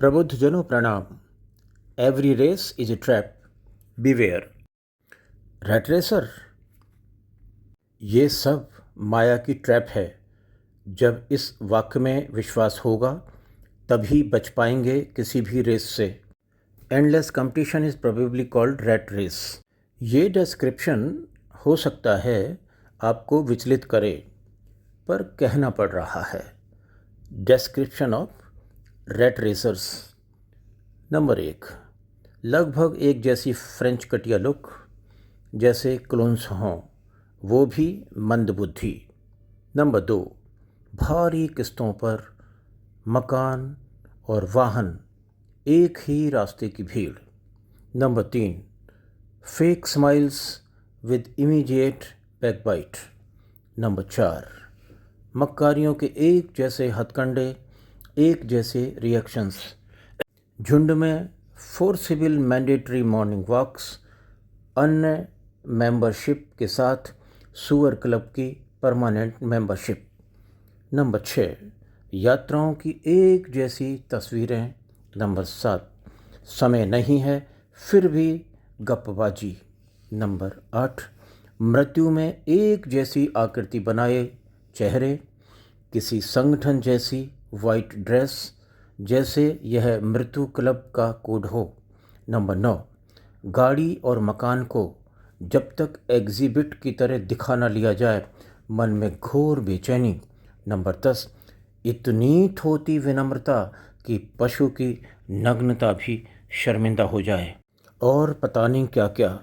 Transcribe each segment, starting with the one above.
प्रबुद्धजनों प्रणाम। Every race is a trap, beware. Rat racer, ये सब माया की ट्रैप है। जब इस वाक्य में विश्वास होगा तभी बच पाएंगे किसी भी रेस से। Endless competition is probably called rat race. ये डिस्क्रिप्शन हो सकता है आपको विचलित करे, पर कहना पड़ रहा है। Description of rat racers. Number 1, लगभग एक जैसी फ्रेंच कटिया लुक, जैसे क्लोन्स हों, वो भी मंदबुद्धि। नंबर 2, भारी किस्तों पर मकान और वाहन, एक ही रास्ते की भीड़। Number 3, fake smiles with immediate backbite. Number 4, मक्कारियों के एक जैसे हथकंडे, एक जैसे रिएक्शंस। झुंड में फोर्सिबल मैंडेटरी मॉर्निंग वॉक्स, अन्य मेंबरशिप के साथ सुअर क्लब की परमानेंट मेंबरशिप। नंबर 6, यात्राओं की एक जैसी तस्वीरें। नंबर 7, समय नहीं है फिर भी गप्पबाजी। नंबर 8, मृत्यु में एक जैसी आकृति बनाए चेहरे, किसी संगठन जैसी वाइट ड्रेस, जैसे यह मृत्यु क्लब का कोड हो। नंबर 9, गाड़ी और मकान को जब तक एग्जिबिट की तरह दिखा न लिया जाए, मन में घोर बेचैनी। नंबर 10, इतनी थोती विनम्रता कि पशु की नग्नता भी शर्मिंदा हो जाए। और पता नहीं क्या क्या।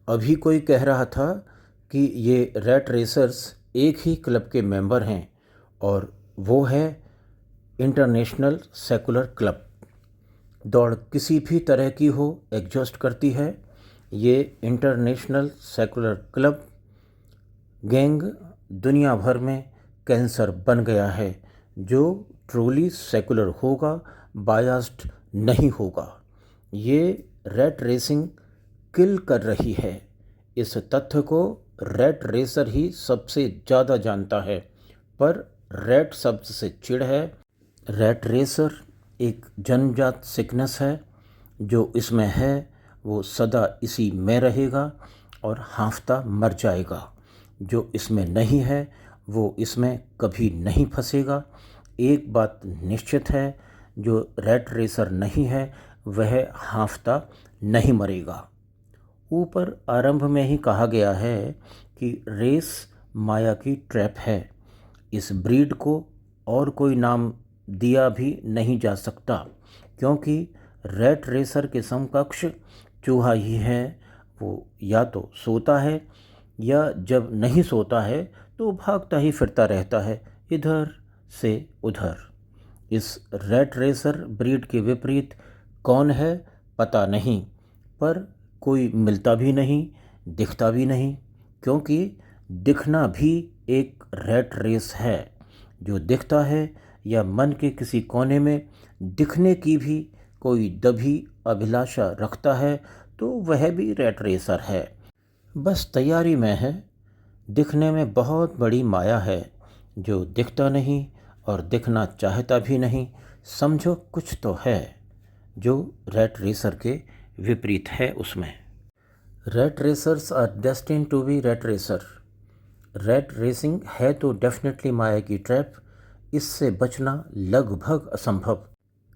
अभी कोई कह रहा था कि ये रैट रेसर्स एक ही क्लब के मेंबर हैं, और वो है इंटरनेशनल सेकुलर क्लब। दौड़ किसी भी तरह की हो, एग्जॉस्ट करती है। ये इंटरनेशनल सेकुलर क्लब गैंग दुनिया भर में कैंसर बन गया है। जो ट्रूली सेकुलर होगा, बायस्ड नहीं होगा। ये रैट रेसिंग किल कर रही है। इस तथ्य को रैट रेसर ही सबसे ज़्यादा जानता है, पर रैट शब्द से चिढ़ है। रैट रेसर एक जन्मजात सिकनेस है। जो इसमें है वो सदा इसी में रहेगा और हाँफता मर जाएगा। जो इसमें नहीं है वो इसमें कभी नहीं फंसेगा। एक बात निश्चित है, जो रैट रेसर नहीं है वह हाँफता नहीं मरेगा। ऊपर आरंभ में ही कहा गया है कि रेस माया की ट्रैप है। इस ब्रीड को और कोई नाम दिया भी नहीं जा सकता, क्योंकि रैट रेसर के समकक्ष चूहा ही है। वो या तो सोता है, या जब नहीं सोता है तो भागता ही फिरता रहता है, इधर से उधर। इस रैट रेसर ब्रीड के विपरीत कौन है पता नहीं, पर कोई मिलता भी नहीं, दिखता भी नहीं, क्योंकि दिखना भी एक रैट रेस है। जो दिखता है या मन के किसी कोने में दिखने की भी कोई दबी अभिलाषा रखता है, तो वह भी रैट रेसर है। बस तैयारी में है। दिखने में बहुत बड़ी माया है। जो दिखता नहीं और दिखना चाहता भी नहीं, समझो कुछ तो है जो रैट रेसर के विपरीत है उसमें। Rat racers are destined to be rat racer. Rat racing है तो डेफिनेटली माया की ट्रैप। इससे बचना लगभग असंभव।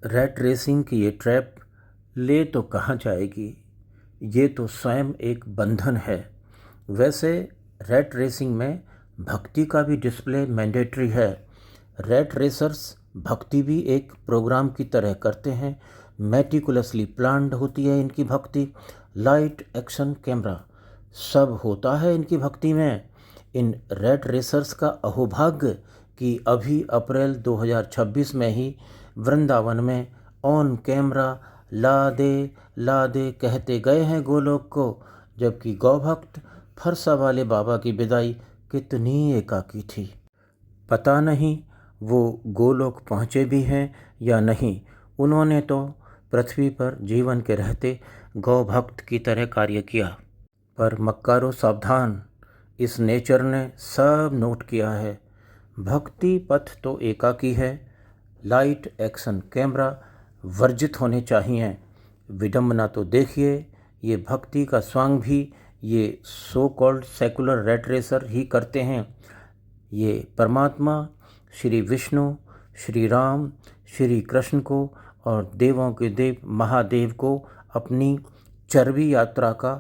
रैट रेसिंग की ये ट्रैप ले तो कहाँ जाएगी? ये तो स्वयं एक बंधन है। वैसे रैट रेसिंग में भक्ति का भी डिस्प्ले मैंडेटरी है। रैट रेसर्स भक्ति भी एक प्रोग्राम की तरह करते हैं। मेटिकुलसली प्लान्ड होती है इनकी भक्ति। लाइट, एक्शन, कैमरा सब होता है इनकी भक्ति में। इन रैट रेसर्स का अहोभाग्य कि अभी अप्रैल 2026 में ही वृंदावन में ऑन कैमरा ला दे कहते गए हैं गोलोक को, जबकि गौभक्त फरसा वाले बाबा की विदाई कितनी एकाकी थी। पता नहीं वो गोलोक पहुँचे भी हैं या नहीं। उन्होंने तो पृथ्वी पर जीवन के रहते गौभक्त की तरह कार्य किया। पर मक्कारो सावधान, इस नेचर ने सब नोट किया है। भक्ति पथ तो एकाकी है। लाइट, एक्शन, कैमरा वर्जित होने चाहिए। विडंबना तो देखिए, ये भक्ति का स्वांग भी ये so called secular rat racer ही करते हैं। ये परमात्मा श्री विष्णु, श्री राम, श्री कृष्ण को और देवों के देव महादेव को अपनी चरबी यात्रा का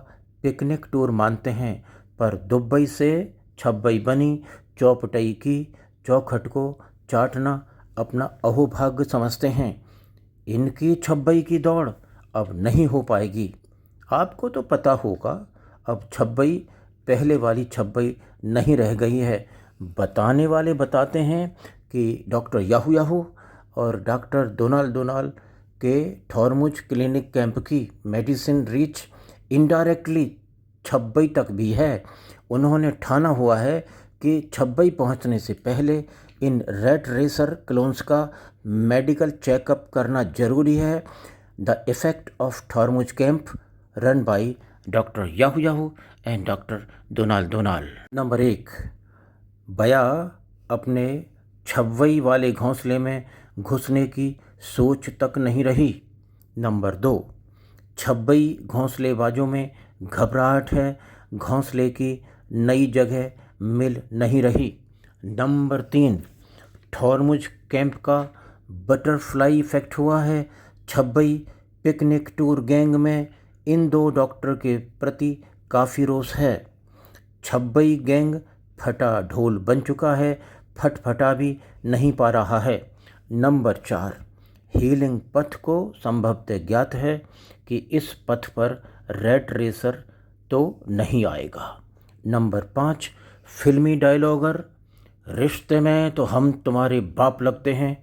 पिकनिक टूर मानते हैं, पर दुबई से छब्बई बनी चौपटई की चौखट को चाटना अपना अहोभाग्य समझते हैं। इनकी छब्बई की दौड़ अब नहीं हो पाएगी। आपको तो पता होगा, अब छब्बई पहले वाली छब्बई नहीं रह गई है। बताने वाले बताते हैं कि डॉक्टर याहू याहू और डॉक्टर डोनाल्ड डोनाल्ड के थॉर्मुज क्लिनिक कैंप की मेडिसिन रीच इनडायरेक्टली छब्बई तक भी है। उन्होंने ठाना हुआ है कि छब्बई पहुंचने से पहले इन रैट रेसर क्लोन्स का मेडिकल चेकअप करना जरूरी है। द इफेक्ट ऑफ थॉर्मुज camp run by doctor Yahoo Yahoo and doctor Donald Donald. Number 1, बया अपने छब्बई वाले घोंसले में घुसने की सोच तक नहीं रही। नंबर 2, छब्बई घोंसलेबाजों में घबराहट है, घोंसले की नई जगह मिल नहीं रही। नंबर 3, थॉर्मुज कैंप का बटरफ्लाई इफेक्ट हुआ है। छब्बई पिकनिक टूर गैंग में इन 2 डॉक्टर के प्रति काफ़ी रोष है। छब्बई गैंग फटा ढोल बन चुका है, फटफटा भी नहीं पा रहा है। नंबर 4, हीलिंग पथ को संभवतः ज्ञात है कि इस पथ पर रैट रेसर तो नहीं आएगा। नंबर 5, फिल्मी डायलॉगर, रिश्ते में तो हम तुम्हारे बाप लगते हैं।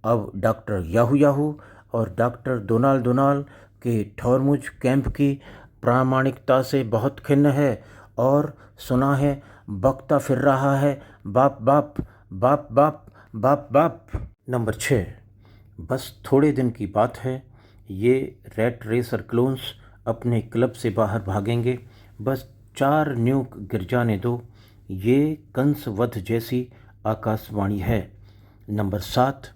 अब डॉक्टर याहू याहू और डॉक्टर डोनाल्ड डोनाल्ड के थॉर्मुज कैंप की प्रामाणिकता से बहुत खिन्न है और सुना है बकता फिर रहा है, बाप बाप बाप बाप बाप बाप। नंबर 6, बस थोड़े दिन की बात है, ये रैट रेसर क्लोन्स अपने क्लब से बाहर भागेंगे। बस 4 न्यूक गिर जाने दो, ये कंसवध जैसी आकाशवाणी है। नंबर 7,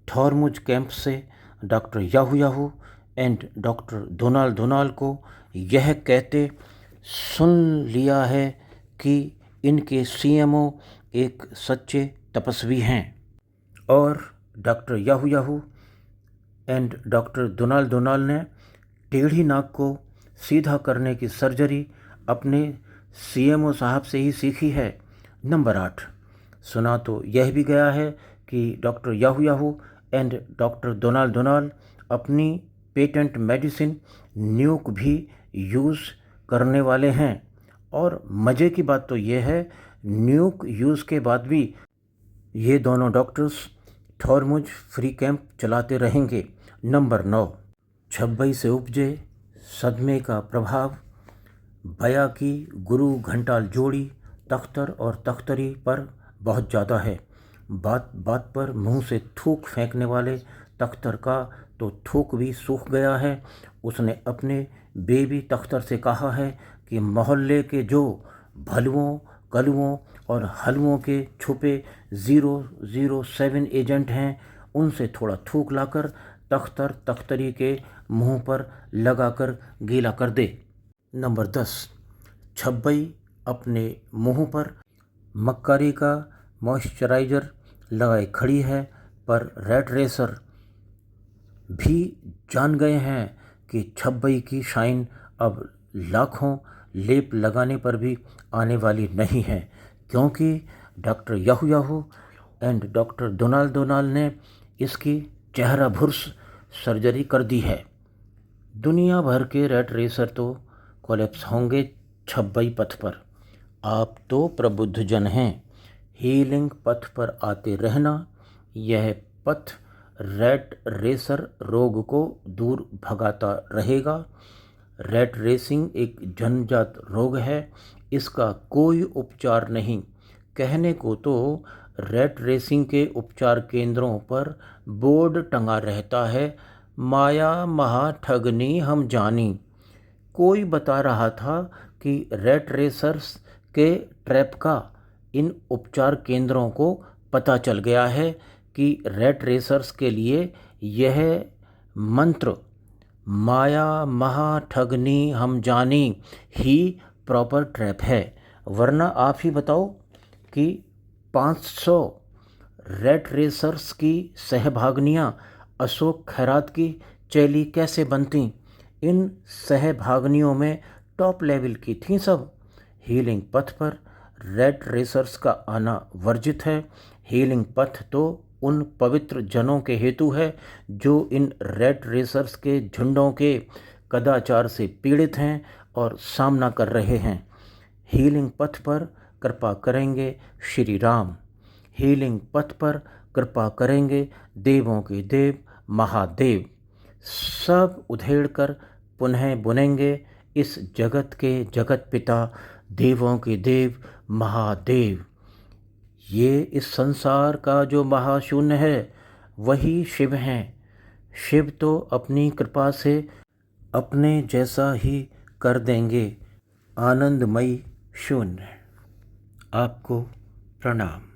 थॉर्मुज कैंप से doctor Yahoo Yahoo and doctor Donald Donald को यह कहते सुन लिया है कि इनके सीएमओ एक सच्चे तपस्वी हैं और doctor Yahoo Yahoo and doctor Donald Donald ने टेढ़ी नाक को सीधा करने की सर्जरी अपने सीएमओ साहब से ही सीखी है। नंबर 8, सुना तो यह भी गया है कि doctor Yahoo Yahoo and doctor Donald Donald अपनी पेटेंट मेडिसिन न्यूक भी यूज़ करने वाले हैं। और मज़े की बात तो ये है, न्यूक यूज़ के बाद भी ये दोनों डॉक्टर्स थॉर्मुज फ्री कैंप चलाते रहेंगे। नंबर 9, छब्बई से उपजे सदमे का प्रभाव बया की गुरु घंटाल जोड़ी तख्तर और तख्तरी पर बहुत ज़्यादा है। बात बात पर मुंह से थूक फेंकने वाले तख्तर का तो थूक भी सूख गया है। उसने अपने बेबी तख्तर से कहा है कि मोहल्ले के जो भलुओं कलुओं और हलुओं के छुपे 007 एजेंट हैं, उनसे थोड़ा थूक लाकर तख्तर तख्तरी के मुंह पर लगाकर गीला कर दे। नंबर 10, छब्बई अपने मुंह पर मक्कारी का मॉइस्चराइज़र लगाए खड़ी है, पर रैट रेसर भी जान गए हैं कि छब्बई की शाइन अब लाखों लेप लगाने पर भी आने वाली नहीं है, क्योंकि doctor Yahoo Yahoo and doctor Donald Donald ने इसकी चेहरा भुर्स सर्जरी कर दी है। दुनिया भर के रैट रेसर तो कोलैप्स होंगे छब्बई पथ पर। आप तो प्रबुद्ध जन हैं, हीलिंग पथ पर आते रहना। यह पथ रैट रेसर रोग को दूर भगाता रहेगा। रैट रेसिंग एक जन्मजात रोग है, इसका कोई उपचार नहीं। कहने को तो रैट रेसिंग के उपचार केंद्रों पर बोर्ड टंगा रहता है, माया महा ठगनी हम जानी। कोई बता रहा था कि रैट रेसर्स के ट्रैप का इन उपचार केंद्रों को पता चल गया है कि रैट रेसर्स के लिए यह मंत्र माया महा ठगनी हम जानी ही प्रॉपर ट्रैप है। वरना आप ही बताओ कि 500 रेट रेसर्स की सहभागिनियाँ अशोक खैरात की चैली कैसे बनती। इन सहभागिनियों में टॉप लेवल की थीं सब। हीलिंग पथ पर रेट रेसर्स का आना वर्जित है। हीलिंग पथ तो उन पवित्र जनों के हेतु है जो इन रेट रेसर्स के झुंडों के कदाचार से पीड़ित हैं और सामना कर रहे हैं। हीलिंग पथ पर कृपा करेंगे श्री राम। हीलिंग पथ पर कृपा करेंगे देवों के देव महादेव। सब उधेड़कर पुनः बुनेंगे इस जगत के जगत पिता देवों के देव महादेव। ये इस संसार का जो महाशून्य है वही शिव हैं। शिव तो अपनी कृपा से अपने जैसा ही कर देंगे आनंदमयी शून्य। आपको प्रणाम।